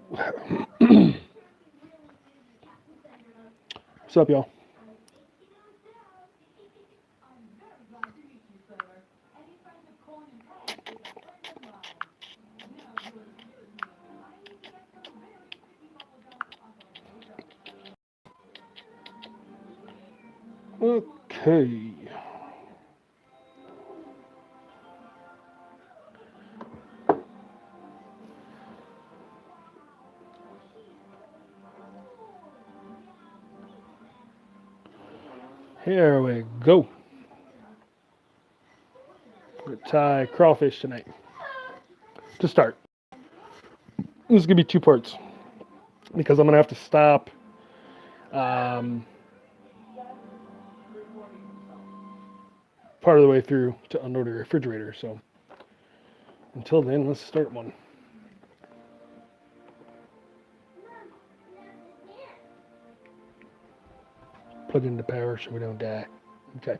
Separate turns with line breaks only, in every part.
What's up, y'all? Okay. Here we go. We're gonna tie crawfish tonight. To start, this is gonna be two parts because I'm gonna have to stop. Um, Part of the way through to unload the refrigerator. So until then, let's start one. Plug in the power so we don't die. Okay.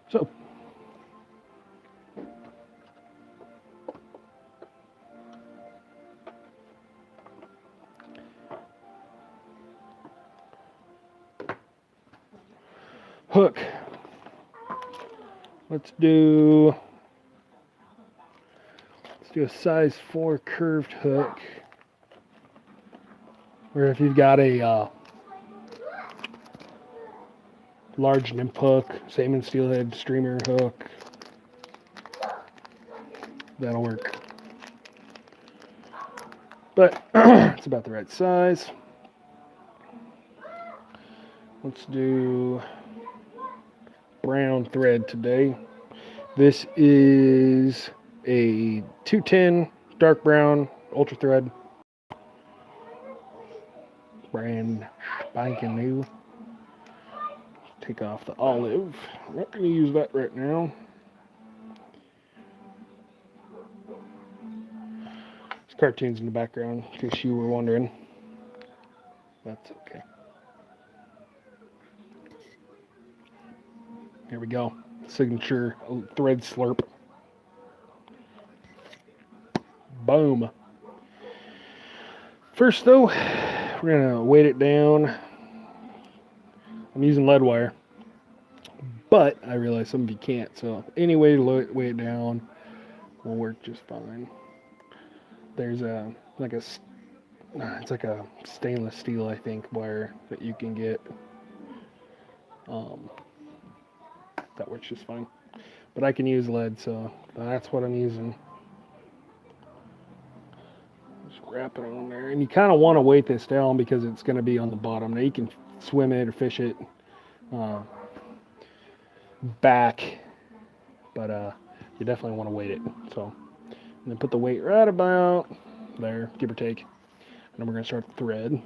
So hook. Let's do a size 4 curved hook. Or if you've got a large nymph hook, salmon steelhead streamer hook, that'll work. But it's about the right size. Let's do brown thread today. This is a 210 dark brown ultra thread. Brand spanking new. Take off the olive. I'm not going to use that right now. There's cartoons in the background, in case you were wondering. That's okay. Here we go. Signature thread slurp. Boom. First, though, we're going to weight it down. I'm using lead wire, but I realize some of you can't, so any way to weigh it down will work just fine. There's it's like a stainless steel, I think, wire that you can get. That works just fine. But I can use lead, so that's what I'm using. Just wrap it on there. And you kind of want to weight this down because it's going to be on the bottom. Now you can swim it or fish it back, but you definitely want to weight it. So, and then put the weight right about there, give or take. And then we're going to start the thread.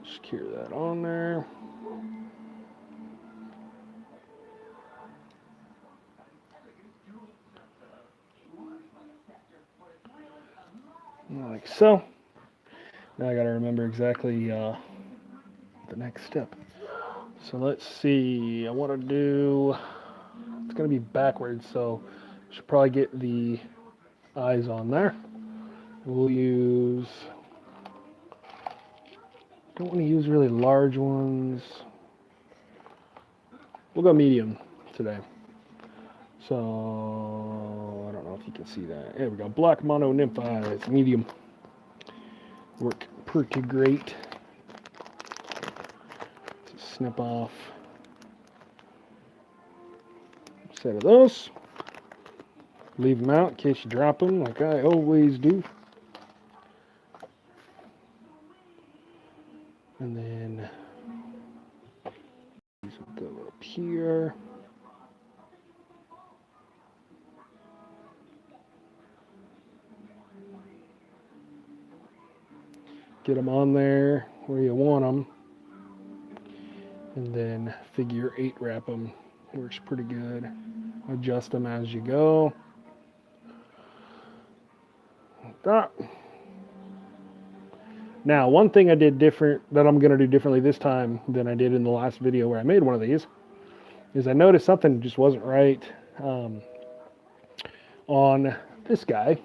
Secure that on there. Like so. Now I got to remember exactly the next step. So let's see. I want to do. It's going to be backwards, so I should probably get the eyes on there. We'll use. Don't want to use really large ones. We'll go medium today. So I don't know if you can see that. There we go. Black mono nymph eyes, medium. Work pretty great. Just snip off a set of those. Leave them out in case you drop them, like I always do. And then these will go up here. Get them on there where you want them. And then figure 8 wrap them. Works pretty good. Adjust them as you go. Stop. Now, one thing I did different that I'm going to do differently this time than I did in the last video where I made one of these is I noticed something just wasn't right on this guy.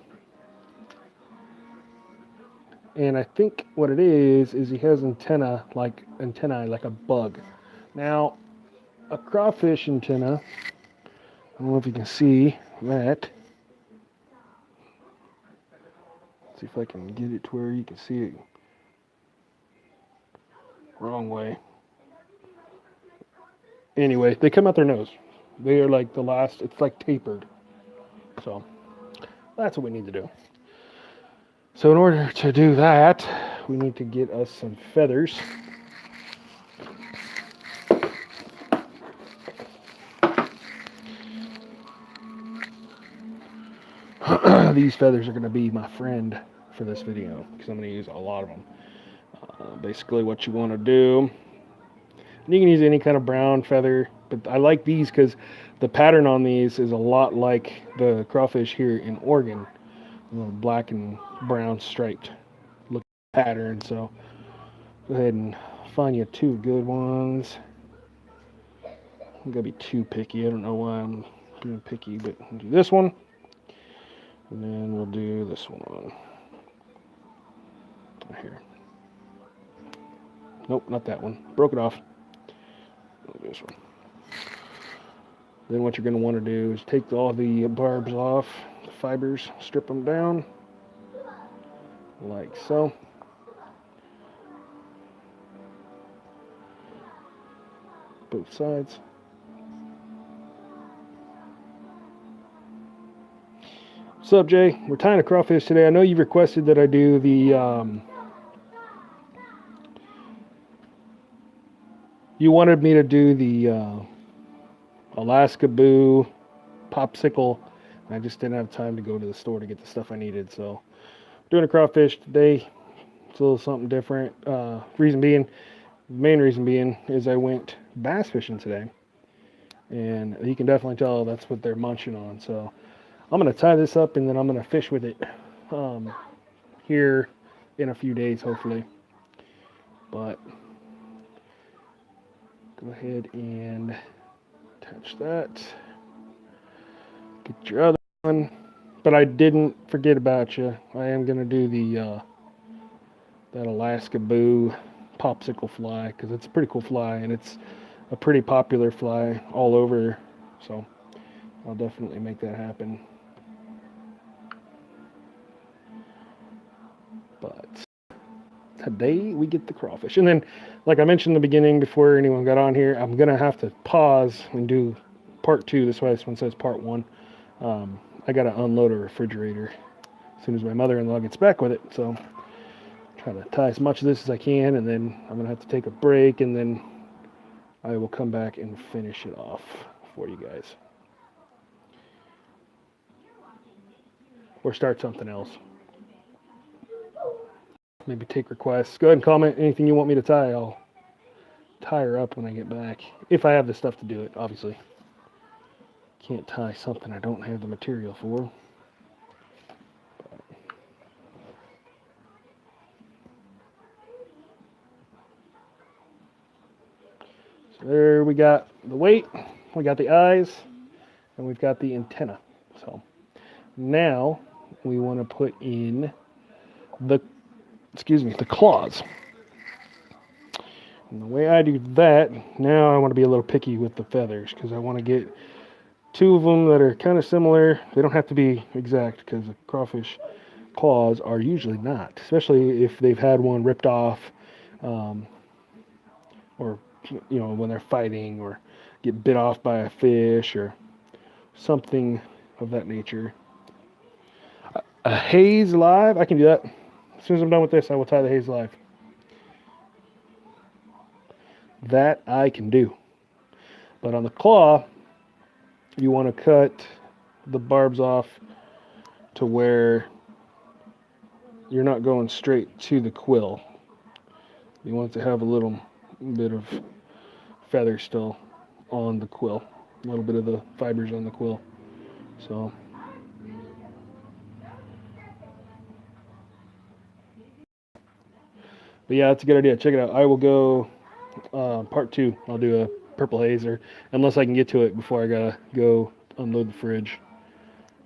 And I think what it is he has antennae like a bug. Now, a crawfish antenna, I don't know if you can see that. Let's see if I can get it to where you can see it. Wrong way. Anyway, they come out their nose. They are like the last, it's like tapered. So that's what we need to do. So in order to do that, we need to get us some feathers. These feathers are going to be my friend for this video because I'm going to use a lot of them. Basically what you want to do, you can use any kind of brown feather, but I like these because the pattern on these is a lot like the crawfish here in Oregon. A little black and brown striped look pattern. So go ahead and find you 2 good ones. I'm gonna be too picky. I don't know why I'm being picky, but I'll do this one, and then we'll do this one right here. Nope, not that one. Broke it off. This one. Then what you're going to want to do is take all the barbs off, the fibers, strip them down like so. Both sides. What's up, Jay? We're tying a crawfish today. I know you've requested that I do the you wanted me to do the Alaska Boo popsicle. I just didn't have time to go to the store to get the stuff I needed. So doing a crawfish today. It's a little something different. Main reason being is I went bass fishing today. And you can definitely tell that's what they're munching on. So I'm going to tie this up and then I'm going to fish with it here in a few days, hopefully. But go ahead and attach that. Get your other one. But I didn't forget about you. I am going to do the that Alaska Boo popsicle fly because it's a pretty cool fly and it's a pretty popular fly all over. So I'll definitely make that happen. But today we get the crawfish. And then, like I mentioned in the beginning before anyone got on here, I'm going to have to pause and do part 2. That's why this one says part 1. I got to unload a refrigerator as soon as my mother-in-law gets back with it. So try to tie as much of this as I can, and then I'm going to have to take a break, and then I will come back and finish it off for you guys. Or start something else. Maybe take requests. Go ahead and comment anything you want me to tie. I'll tie her up when I get back. If I have the stuff to do it, obviously. Can't tie something I don't have the material for. So there we got the weight, we got the eyes, and we've got the antenna. So now we want to put in the claws. And the way I do that, now I want to be a little picky with the feathers because I want to get 2 of them that are kind of similar. They don't have to be exact because the crawfish claws are usually not, especially if they've had one ripped off, or when they're fighting or get bit off by a fish or something of that nature. A haze live, I can do that. As soon as I'm done with this, I will tie the haze live. That I can do. But on the claw, you want to cut the barbs off to where you're not going straight to the quill. You want to have a little bit of feather still on the quill. A little bit of the fibers on the quill. So But yeah, that's a good idea. Check it out. I will go part 2. I'll do a purple hazer unless I can get to it before I gotta go unload the fridge.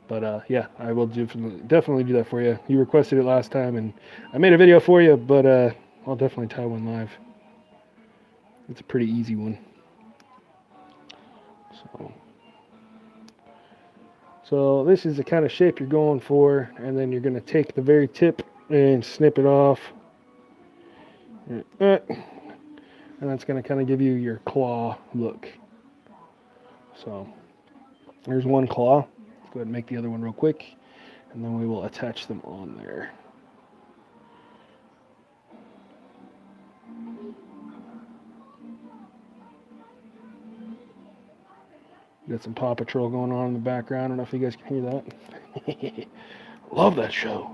But yeah, I will definitely do that for you. You requested it last time, and I made a video for you. But I'll definitely tie one live. It's a pretty easy one. So this is the kind of shape you're going for, and then you're going to take the very tip and snip it off. And that's going to kind of give you your claw look. So there's one claw. Let's go ahead and make the other one real quick, and then we will attach them on there. Got some Paw Patrol going on in the background. I don't know if you guys can hear that. Love that show.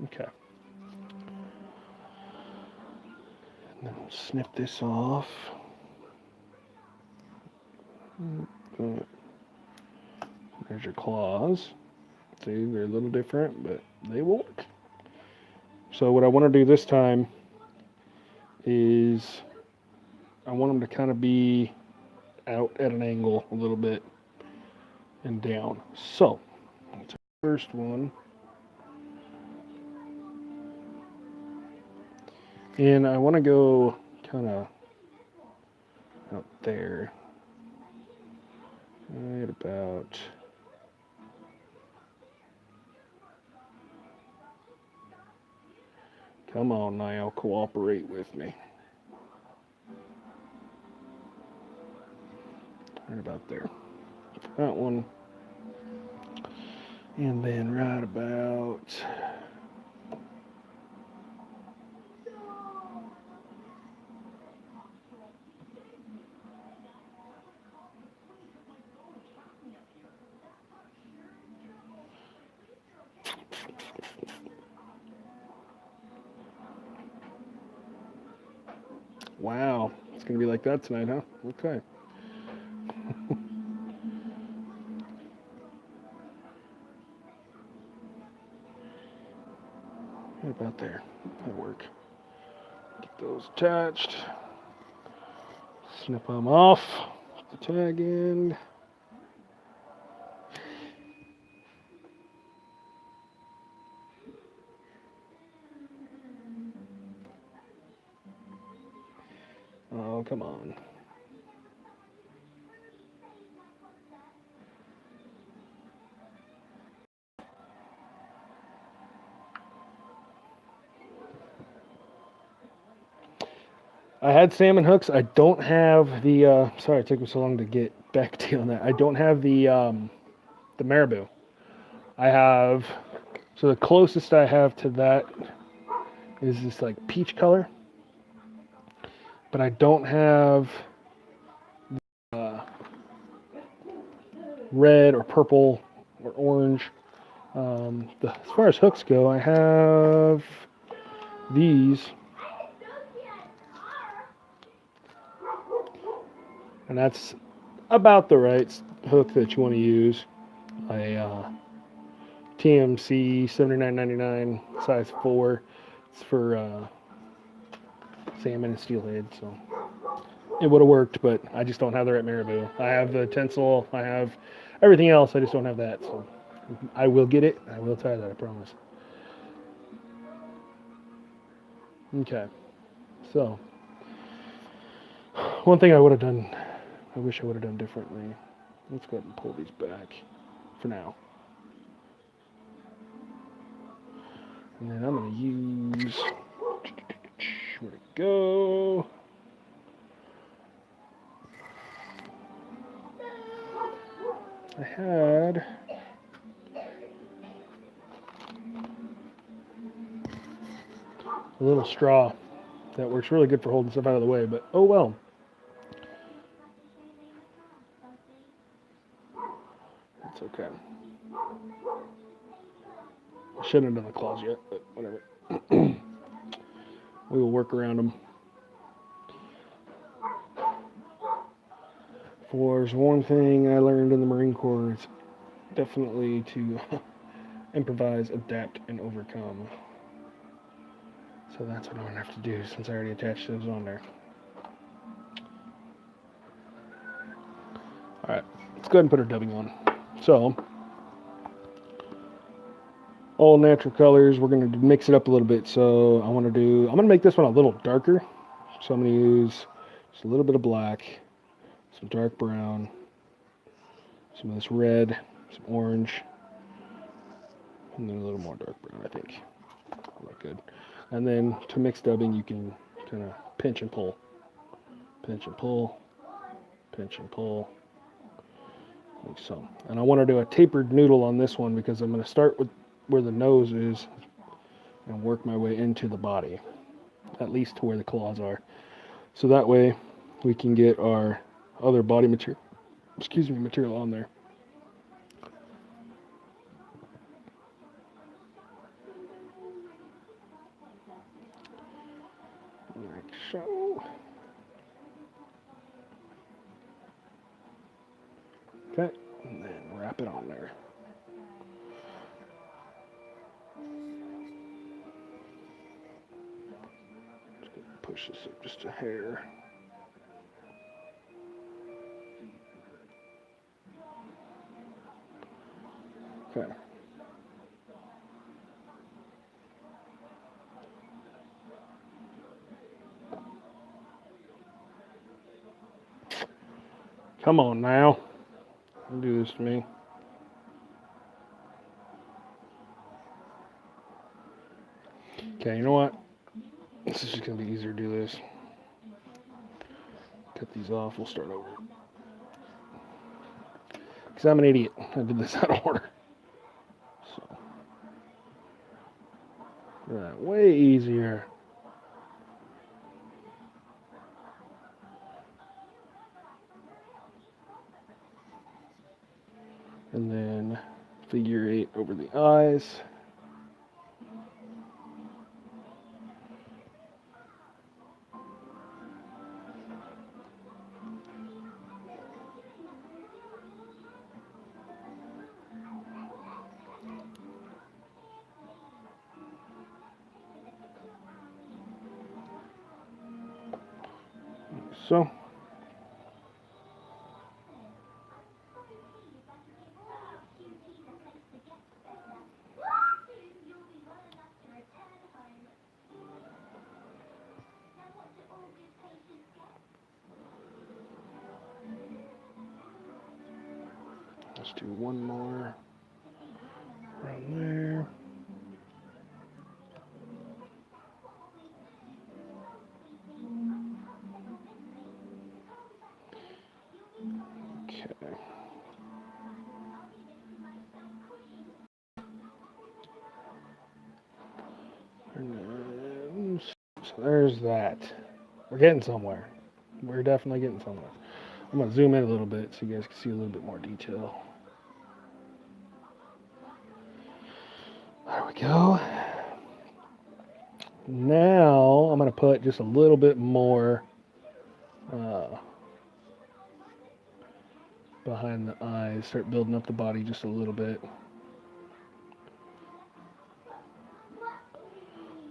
Okay. Now we'll snip this off. There's your claws. See, they're a little different, but they will work. So what I want to do this time is I want them to kind of be out at an angle a little bit and down. So, that's the first one. And I want to go kind of out there. Right about... Come on now, cooperate with me. Right about there. That one. And then right about... Wow, it's going to be like that tonight, huh? Okay. Right about there. That'll work. Get those attached. Snip them off. The tag end. Oh, come on. I had salmon hooks. I don't have the, sorry it took me so long to get back to you on that. I don't have the marabou. I have, so the closest I have to that is this like peach color. But I don't have red or purple or orange. As far as hooks go, I have these. And that's about the right hook that you want to use. A TMC 79.99 size 4. It's for salmon and steelhead, so it would have worked, but I just don't have the right marabou. I have the tinsel, I have everything else, I just don't have that, so I will get it. I will tie that, I promise. Okay, so one thing I would have done, I wish I would have done differently. Let's go ahead and pull these back for now. And then I'm going to use, where'd it go? I had a little straw that works really good for holding stuff out of the way, but oh well. It's okay. I shouldn't have done the claws yet, but whatever. We will work around them. For there's one thing I learned in the Marine Corps, it's definitely to improvise, adapt, and overcome. So that's what I'm gonna have to do since I already attached those on there. Alright, let's go ahead and put our dubbing on. So, all natural colors, we're gonna mix it up a little bit. So I'm gonna make this one a little darker. So I'm gonna use just a little bit of black, some dark brown, some of this red, some orange, and then a little more dark brown, I think. Look good. And then to mix dubbing, you can kind of pinch and pull, pinch and pull, pinch and pull, like so. And I want to do a tapered noodle on this one because I'm going to start with where the nose is and work my way into the body, at least to where the claws are. So that way we can get our other body material, material on there. Like so. Okay, and then wrap it on there. Just gonna push this up just a hair. Okay. Come on now. Don't do this to me. Okay, you know what? This is just going to be easier to do this. Cut these off. We'll start over. Because I'm an idiot. I did this out of order. So, right, way easier. And then figure 8 over the eyes. So. Let's do one more right there. Okay. And so there's that. We're getting somewhere. We're definitely getting somewhere. I'm going to zoom in a little bit so you guys can see a little bit more detail. There we go. Now I'm going to put just a little bit more behind the eyes. Start building up the body just a little bit.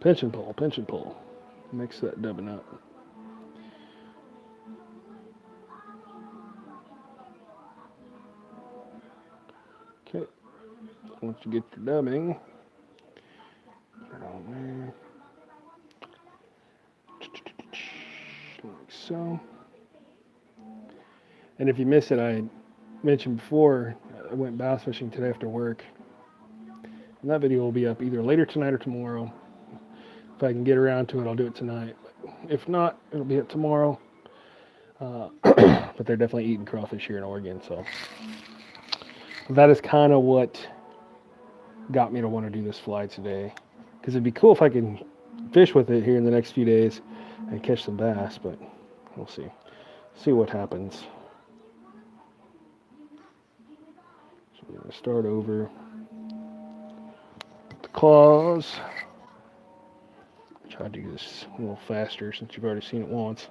Pinch and pull, pinch and pull. Mix that dubbing up. Okay. Once you get your dubbing, put it on there. Like so. And if you miss it, I mentioned before, I went bass fishing today after work. And that video will be up either later tonight or tomorrow. If I can get around to it, I'll do it tonight. If not, it'll be up tomorrow. But they're definitely eating crawfish here in Oregon, so that is kind of what got me to want to do this fly today. Because it'd be cool if I can fish with it here in the next few days and catch some bass, but we'll see. See what happens. So we're going to start over with the claws. Try to do this a little faster since you've already seen it once.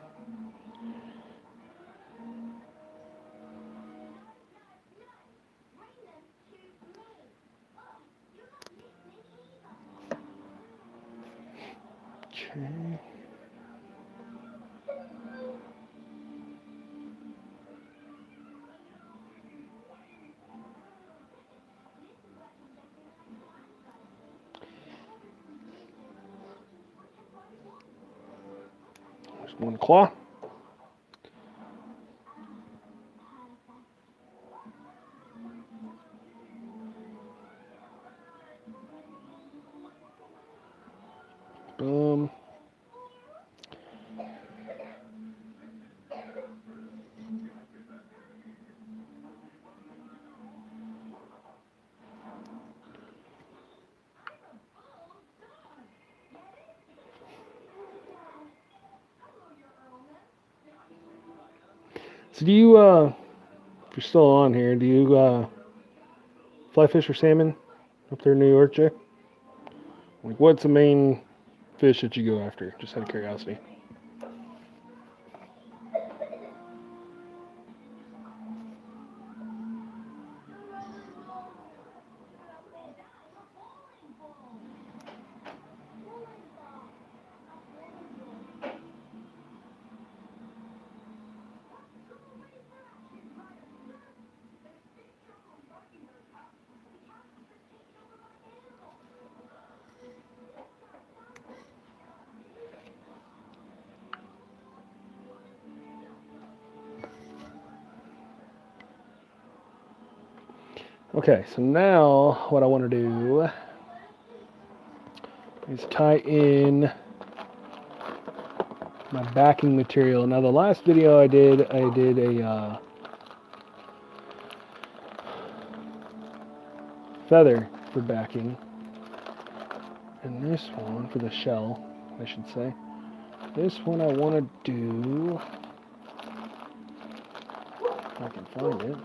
There's one claw. Boom. So do you, if you're still on here, do you fly fish or salmon up there in New York, Jay? Like, what's the main fish that you go after? Just out of curiosity. Okay, so now what I want to do is tie in my backing material. Now the last video I did a feather for backing, and this one for the shell, I should say. This one I want to do, if I can find it.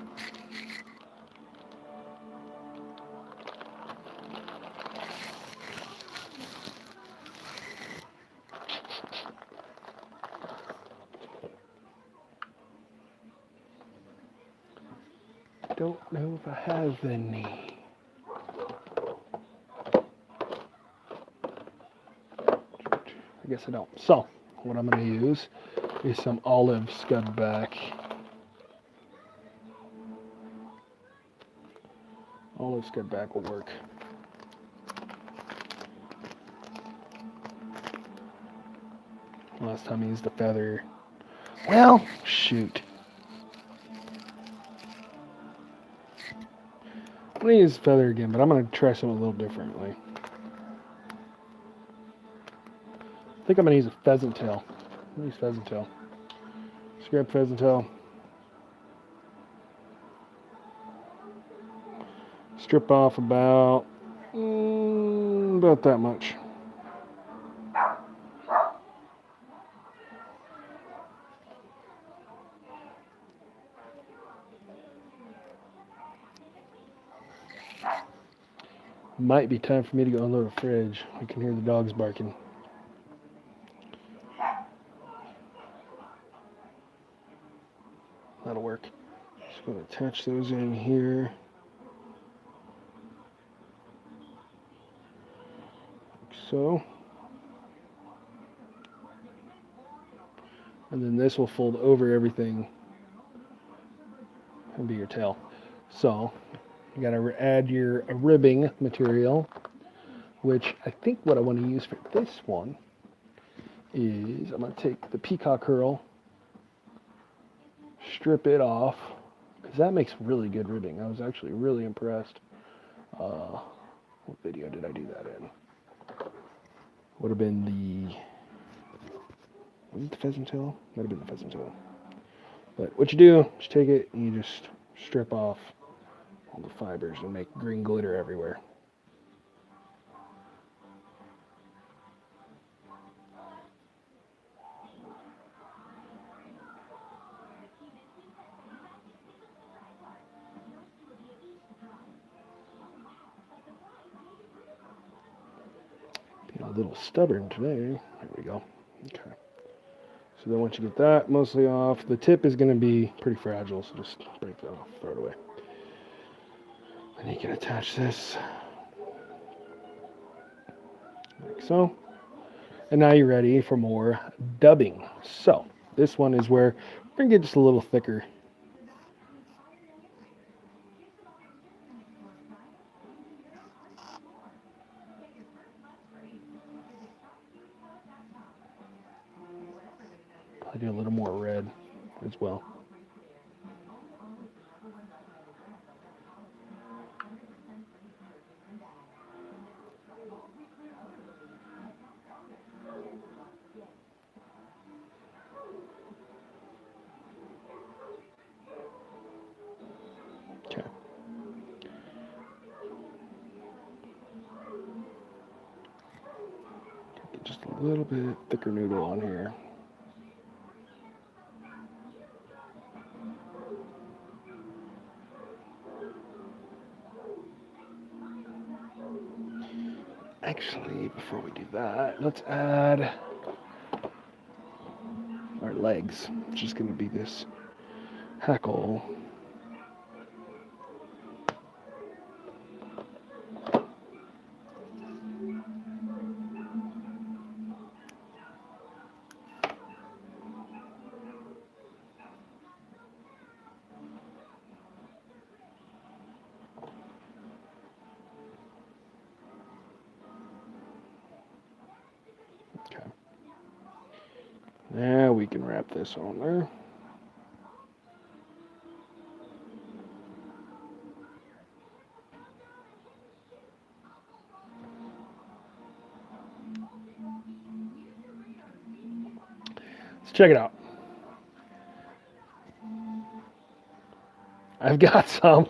Don't know if I have any. I guess I don't. So, what I'm going to use is some olive scud back. Olive scud back will work. Last time I used a feather. Well, shoot. I'm going to use feather again, but I'm going to try something a little differently. I think I'm going to use a pheasant tail. I'm going to use pheasant tail. Just grab pheasant tail. Strip off about that much. Might be time for me to go unload the fridge. I can hear the dogs barking. That'll work. Just going to attach those in here. Like so. And then this will fold over everything and be your tail. So you got to add your ribbing material, which I think what I want to use for this one is I'm going to take the peacock herl, strip it off, because that makes really good ribbing. I was actually really impressed. What video did I do that in? Would have been was it the pheasant tail? Might have been the pheasant tail. But what you do is take it and you just strip off all the fibers and make green glitter everywhere. Being a little stubborn today. There we go. Okay. So then once you get that mostly off, the tip is going to be pretty fragile, so just break that off, throw it away. And you can attach this like so. And now you're ready for more dubbing. So this one is where we're going to get just a little thicker. I do a little more red as well. Okay. Get just a little bit thicker noodle on here. Actually, before we do that, let's add our legs. It's just going to be this hackle. Okay. Now we can wrap this on there. Let's check it out. I've got some,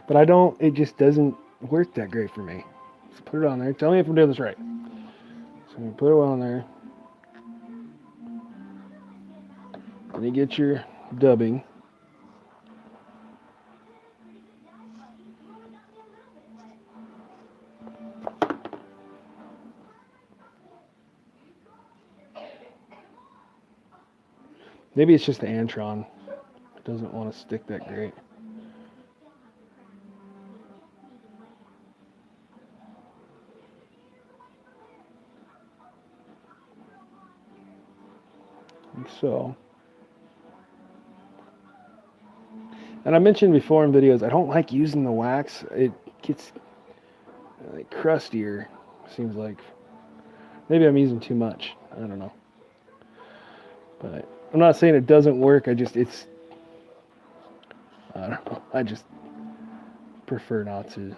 but I don't, it just doesn't work that great for me. Let's put it on there. Tell me if I'm doing this right. So I'm going to put it on there. Then you get your dubbing. Maybe it's just the Antron. It doesn't want to stick that great. Like so. And I mentioned before in videos, I don't like using the wax. It gets like crustier, seems like. Maybe I'm using too much. I don't know. But I'm not saying it doesn't work. I don't know. I just prefer not to.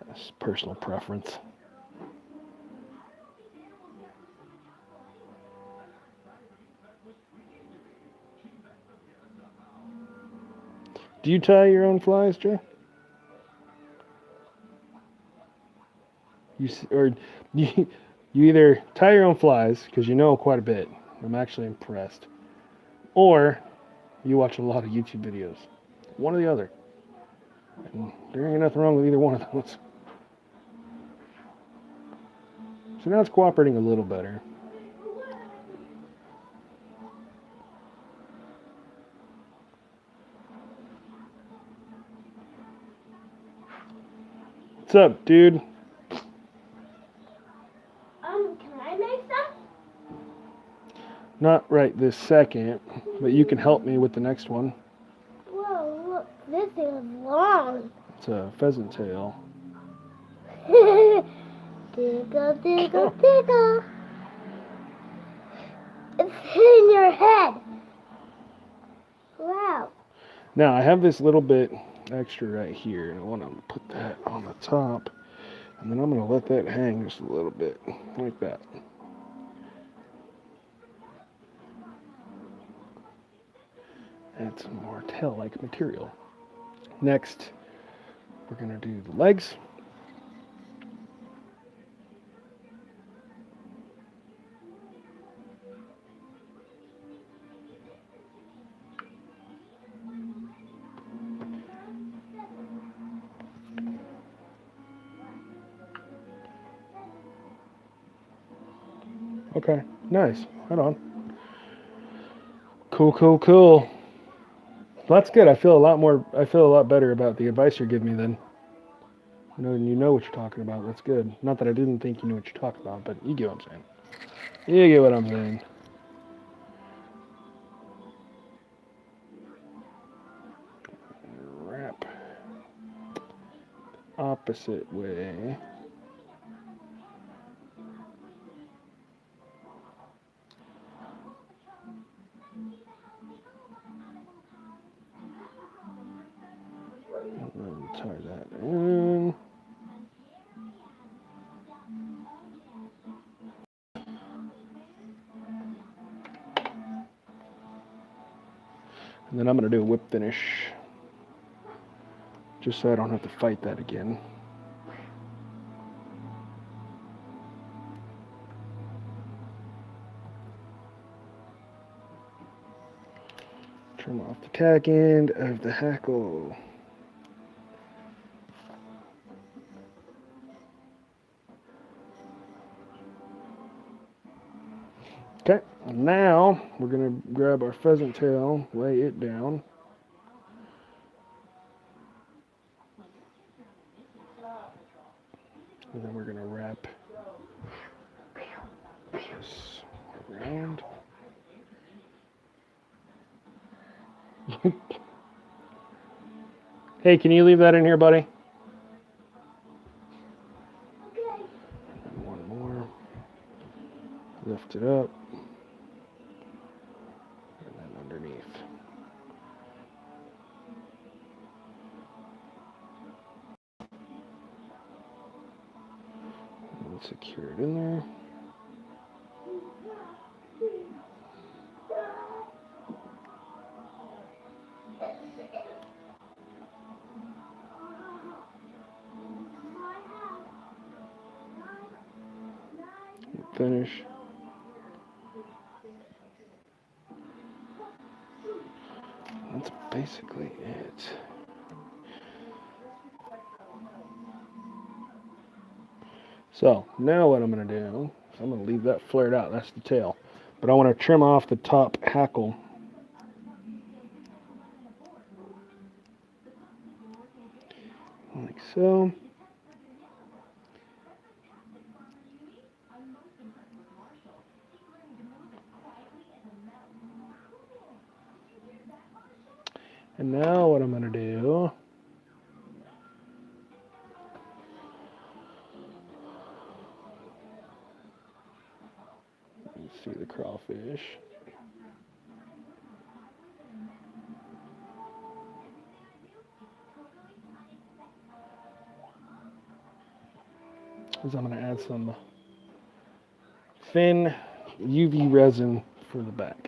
It's personal preference. Do you tie your own flies, Jay? You either tie your own flies because you know quite a bit. I'm actually impressed. Or you watch a lot of YouTube videos. One or the other. And there ain't nothing wrong with either one of those. So now it's cooperating a little better. What's up, dude?
Can I make some?
Not right this second, but you can help me with the next one.
Whoa, look, this thing is long.
It's a pheasant tail.
Diggle, diggle, diggle. It's hitting your head. Wow.
Now I have this little bit extra right here, and I want to put that on the top, and then I'm going to let that hang just a little bit, like that. Add some more tail-like material. Next, we're going to do the legs. Okay, nice. Right on. Cool, cool, cool. Well, that's good. I feel a lot better about the advice you're giving me then. You know what you're talking about. That's good. Not that I didn't think you knew what you're talking about, but you get what I'm saying. You get what I'm saying. Wrap opposite way. And then tie that in. And then I'm going to do a whip finish, just so I don't have to fight that again. Trim off the tack end of the hackle. Okay, now we're going to grab our pheasant tail, lay it down. And then we're going to wrap this around. Hey, can you leave that in here, buddy?
Okay.
And one more. Lift it up. And then underneath. And secure it in there. Finish. That's basically it. So now what I'm going to do, I'm going to leave that flared out. That's the tail. But I want to trim off the top hackle. Like so. And now what I'm going to do, you see the crawfish. Is I'm going to add some thin UV resin for the back.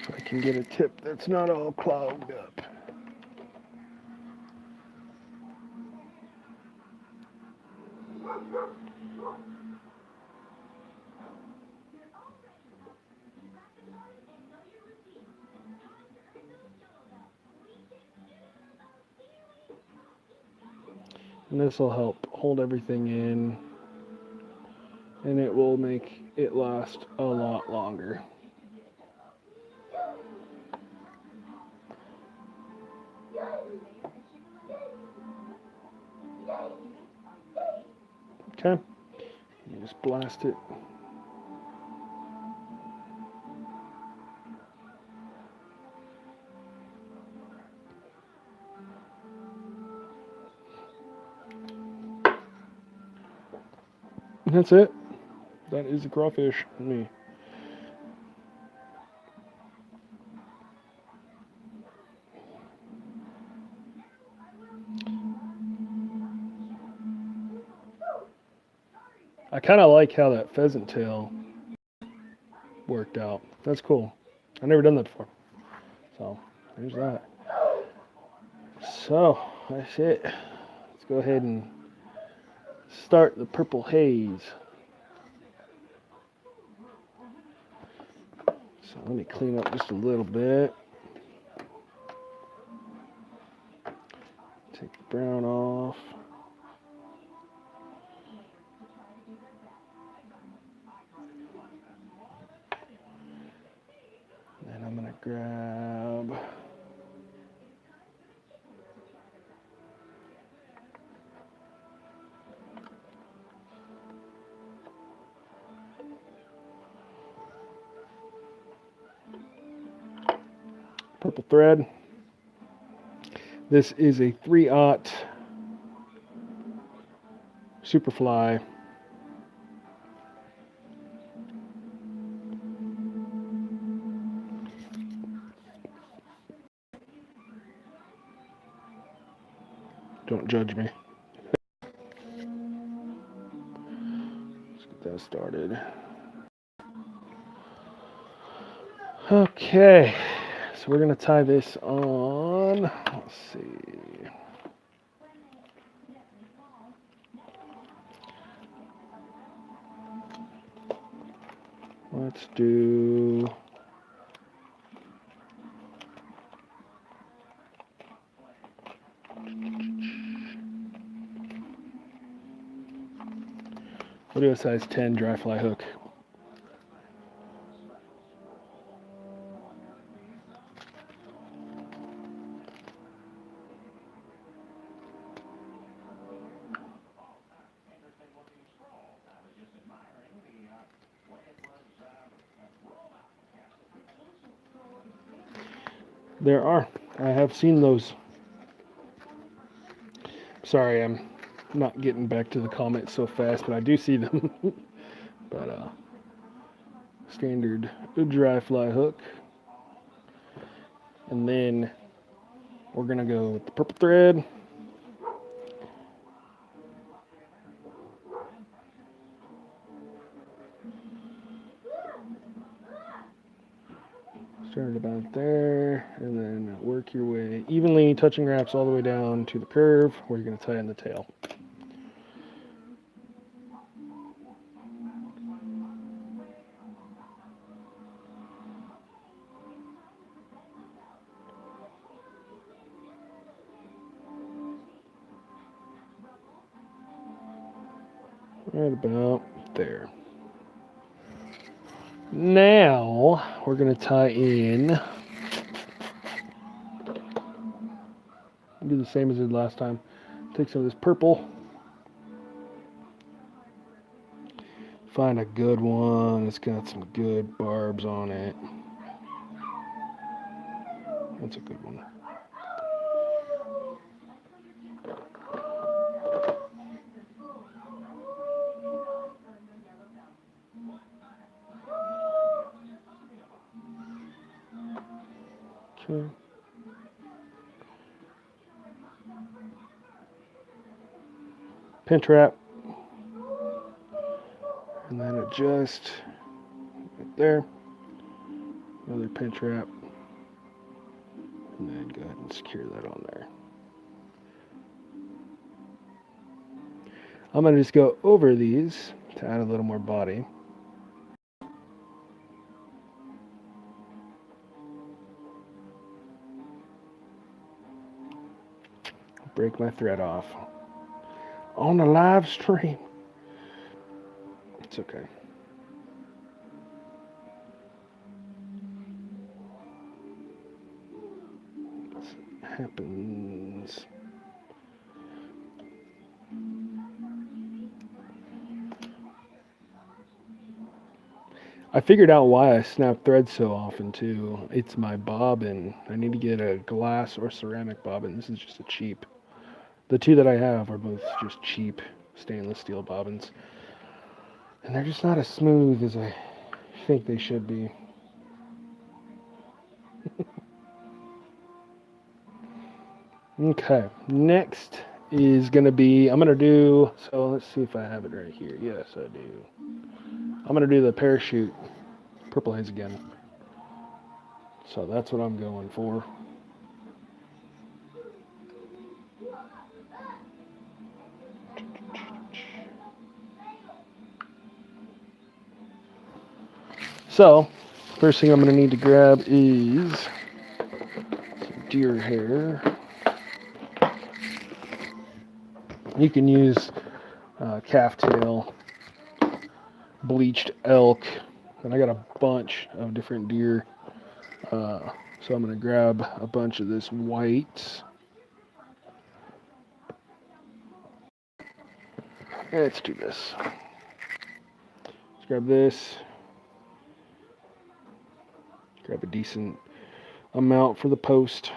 So I can get a tip that's not all clogged up. And this will help hold everything in, and it will make it last a lot longer. Okay, you just blast it. And that's it. That is the crawfish. Me. I kind of like how that pheasant tail worked out. That's cool. I've never done that before. So, there's that. So, that's it. Let's go ahead and start the purple haze. So, let me clean up just a little bit. Take the brown off. And I'm going to grab purple thread. This is a 3/0 Superfly. Don't judge me. Let's get that started. Okay, so we're going to tie this on. Let's see. Let's do. We'll do a size 10 dry fly hook. There are. I have seen those. Sorry, I'm not getting back to the comments so fast, but I do see them. But standard dry fly hook. And then we're gonna go with the purple thread. Start it about there, and then work your way evenly, touching wraps all the way down to the curve where you're going to tie in the tail. Right about there. Now we're going to tie in. Do the same as I did last time. Take some of this purple. Find a good one. It's got some good barbs on it. That's a good one. Okay. Pinch wrap. And then adjust right there. Another pinch wrap. And then go ahead and secure that on there. I'm going to just go over these to add a little more body. Break my thread off on the live stream. It's okay. This happens. I figured out why I snap threads so often too. It's my bobbin. I need to get a glass or ceramic bobbin. This is just a cheap. The two that I have are both just cheap stainless steel bobbins. And they're just not as smooth as I think they should be. Okay, next is going to be, I'm going to do, so let's see if I have it right here. Yes, I do. I'm going to do the parachute purple haze again. So that's what I'm going for. So, first thing I'm going to need to grab is some deer hair. You can use calf tail, bleached elk, and I got a bunch of different deer. So I'm going to grab a bunch of this white. Let's do this. Let's grab this. Grab a decent amount for the post.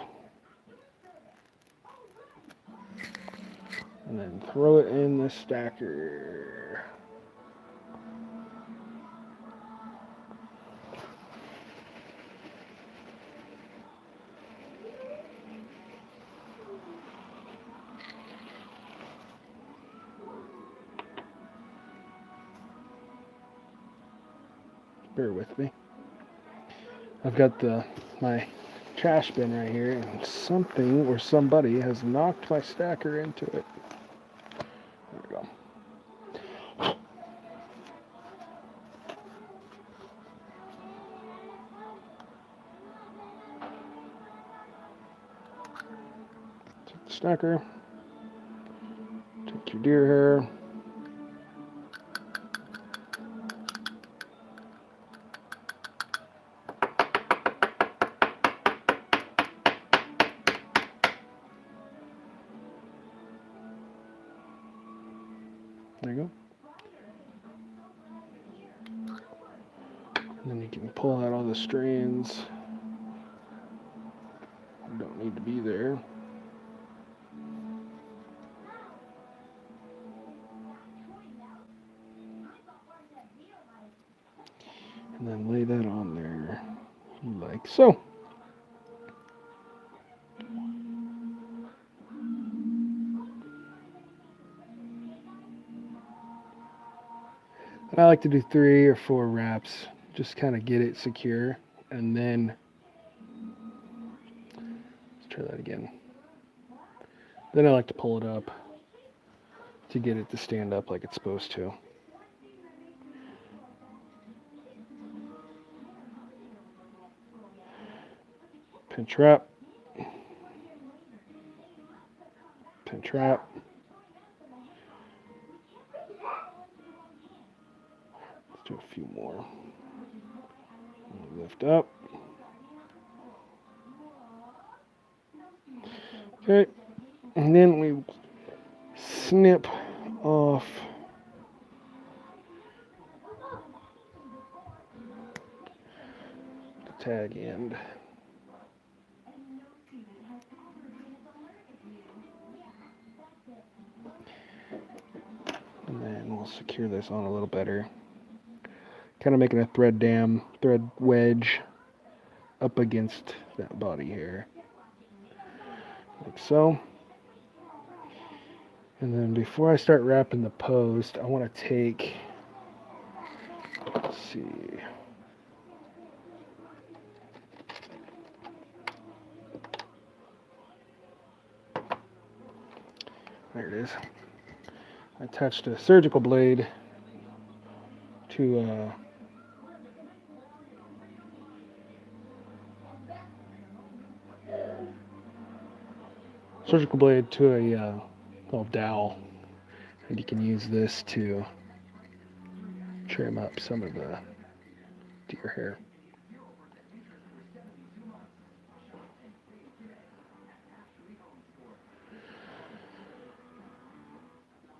and then throw it in the stacker. Bear with me. I've got my trash bin right here, and something or somebody has knocked my stacker into it. There we go. Take the stacker. Take your deer hair. There you go. And then you can pull out all the strands. Don't need to be there. And then lay that on there like so. And I like to do 3 or 4 wraps, just kind of get it secure, and then let's try that again. Then I like to pull it up to get it to stand up like it's supposed to. Pinch wrap. Pinch wrap. Let's do a few more. Lift up. Okay. And then we snip off the tag end. And then we'll secure this on a little better. Kind of making a thread wedge up against that body here. Like so. And then before I start wrapping the post, I want to take, let's see, there it is. I attached a surgical blade to a little dowel, and you can use this to trim up some of the deer hair.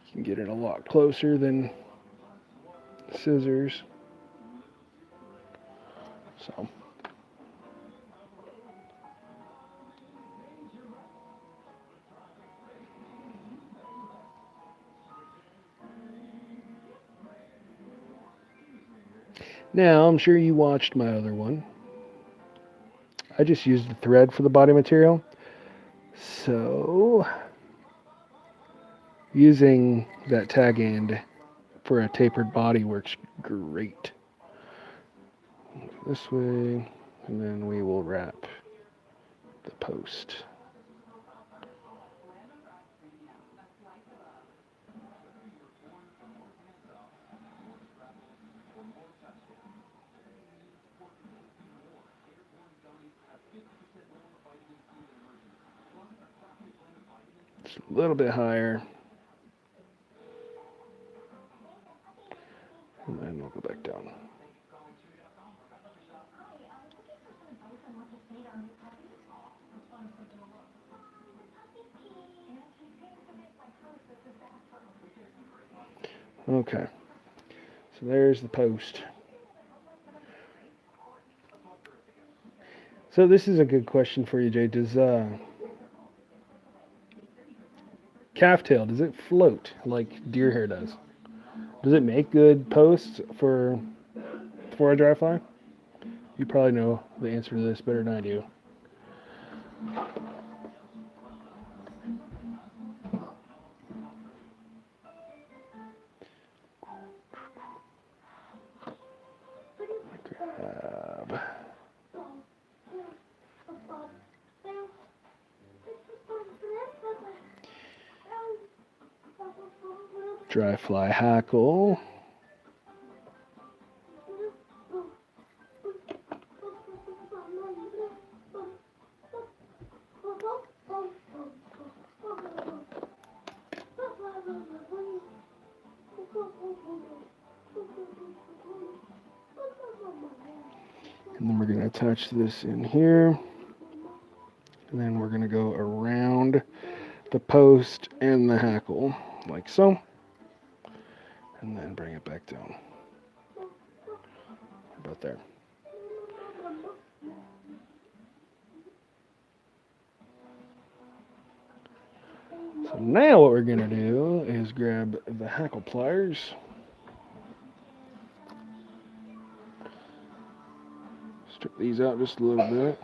You can get it a lot closer than scissors. So now, I'm sure you watched my other one. I just used the thread for the body material. So, using that tag end for a tapered body works great. This way, and then we will wrap the post. Just a little bit higher. And then we'll go back down. Okay. So there's the post. So this is a good question for you, Jay. Does calf tail, does it float like deer hair does? Does it make good posts for a dry fly? You probably know the answer to this better than I do. Grab dry fly hackle. And then we're going to attach this in here. And then we're going to go around the post and the hackle, like so. And then bring it back down. About there. So now what we're going to do is grab the hackle pliers. Strip these out just a little bit.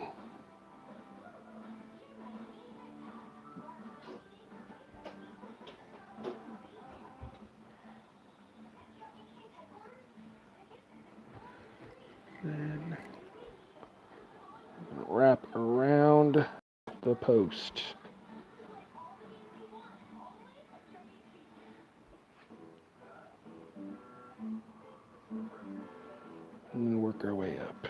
Then wrap around the post. And then work our way up.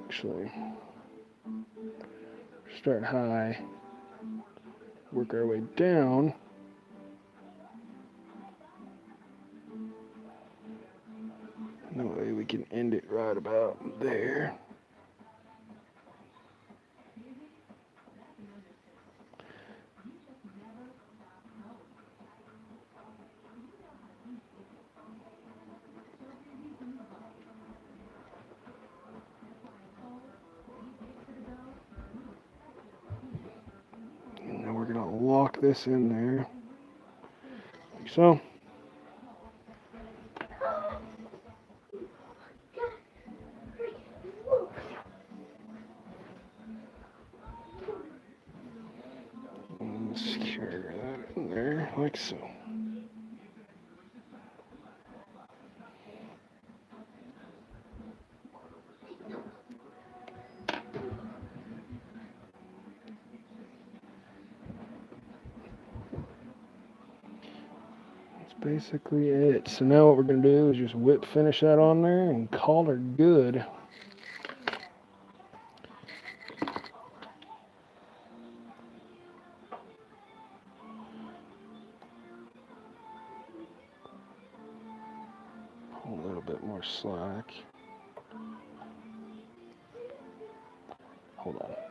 Actually, start high, work our way down. That way we can end it right about there. And then we're going to lock this in there, like so. And secure that in there, like so. Basically it. So now what we're going to do is just whip finish that on there and call her good. Pull a little bit more slack. Hold on.